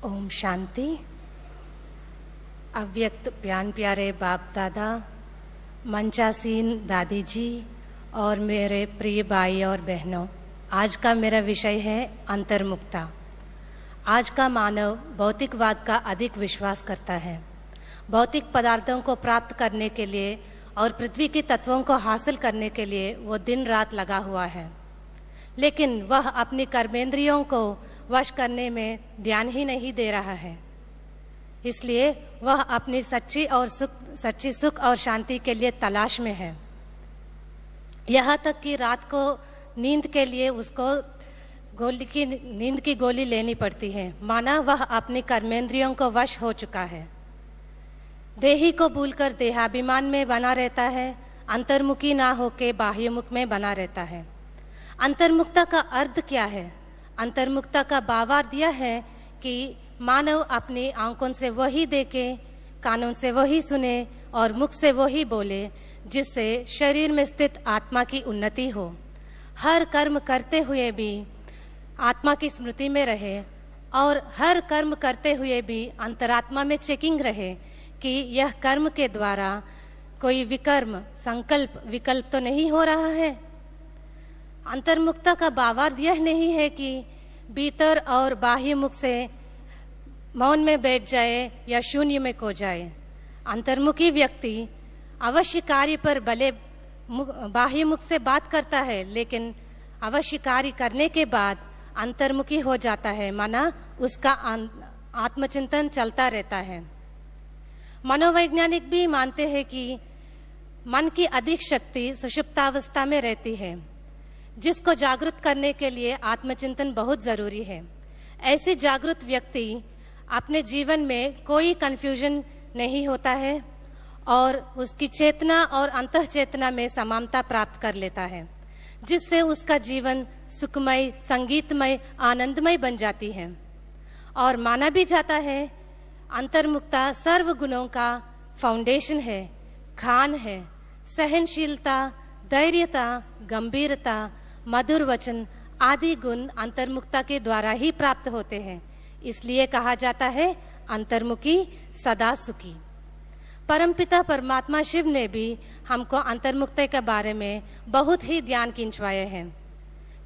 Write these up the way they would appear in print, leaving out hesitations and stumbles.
ओम शांति। अव्यक्त प्यान प्यारे बाप दादा, मंचासीन दादी जी और मेरे प्रिय भाई और बहनों, आज का मेरा विषय है अंतर्मुक्ता। आज का मानव भौतिकवाद का अधिक विश्वास करता है। भौतिक पदार्थों को प्राप्त करने के लिए और पृथ्वी के तत्वों को हासिल करने के लिए वो दिन रात लगा हुआ है, लेकिन वह अपनी कर्मेंद्रियों को वश करने में ध्यान ही नहीं दे रहा है। इसलिए वह अपनी सच्ची सुख और शांति के लिए तलाश में है। यहाँ तक कि रात को नींद के लिए उसको नींद की गोली लेनी पड़ती है, माना वह अपनी कर्मेंद्रियों को वश हो चुका है। देही को भूलकर देहाभिमान में बना रहता है, अंतर्मुखी ना होके बाह्यमुख में बना रहता है। अंतर्मुक्ता का अर्थ क्या है? अंतर्मुक्ता का भावार्थ यह है कि मानव अपनी आंखों से वही देखे, कानों से वही सुने और मुख से वही बोले, जिससे शरीर में स्थित आत्मा की उन्नति हो। हर कर्म करते हुए भी आत्मा की स्मृति में रहे और हर कर्म करते हुए भी अंतरात्मा में चेकिंग रहे कि यह कर्म के द्वारा कोई विकर्म, संकल्प, विकल्प तो नहीं हो रहा है। अंतर्मुक्ता का भावार्थ यह नहीं है कि भीतर और बाह्य मुख से मौन में बैठ जाए या शून्य में खो जाए। अंतर्मुखी व्यक्ति अवश्य कार्य पर भले बाह्य मुख से बात करता है, लेकिन अवश्य कार्य करने के बाद अंतर्मुखी हो जाता है, माना उसका आत्मचिंतन चलता रहता है। मनोवैज्ञानिक भी मानते हैं कि मन की अधिक शक्ति सुषुप्तावस्था में रहती है, जिसको जागृत करने के लिए आत्मचिंतन बहुत जरूरी है। ऐसी जागृत व्यक्ति अपने जीवन में कोई कंफ्यूजन नहीं होता है और उसकी चेतना और अंतः चेतना में समानता प्राप्त कर लेता है, जिससे उसका जीवन सुखमय, संगीतमय, आनंदमय बन जाती है। और माना भी जाता है अंतर्मुक्ता सर्व गुणों का फाउंडेशन है, खान है। सहनशीलता, धैर्यता, गंभीरता, मधुर वचन आदि गुण अंतर्मुक्ता के द्वारा ही प्राप्त होते हैं। इसलिए कहा जाता है अंतर्मुखी सदा सुखी। परमपिता परमात्मा शिव ने भी हमको अंतर्मुक्ति के बारे में बहुत ही ध्यान खिंचवाए हैं।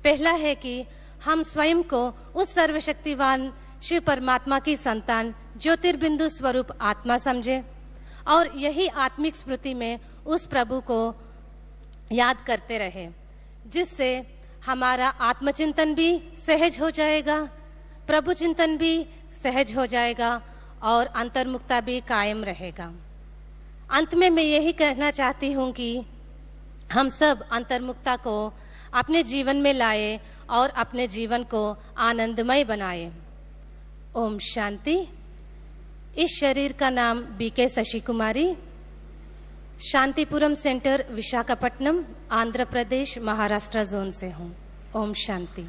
पहला है कि हम स्वयं को उस सर्वशक्तिवान शिव परमात्मा की संतान, ज्योतिर्बिंदु स्वरूप आत्मा समझे और यही आत्मिक स्मृति में उस प्रभु को याद करते रहे, जिससे हमारा आत्मचिंतन भी सहज हो जाएगा, प्रभु चिंतन भी सहज हो जाएगा और अंतर्मुक्ता भी कायम रहेगा। अंत में मैं यही कहना चाहती हूँ कि हम सब अंतर्मुक्ता को अपने जीवन में लाए और अपने जीवन को आनंदमय बनाए। ओम शांति। इस शरीर का नाम बीके शशि कुमारी, शांतिपुरम सेंटर, विशाखापट्टनम, आंध्र प्रदेश, महाराष्ट्र जोन से हूँ। ओम शांति।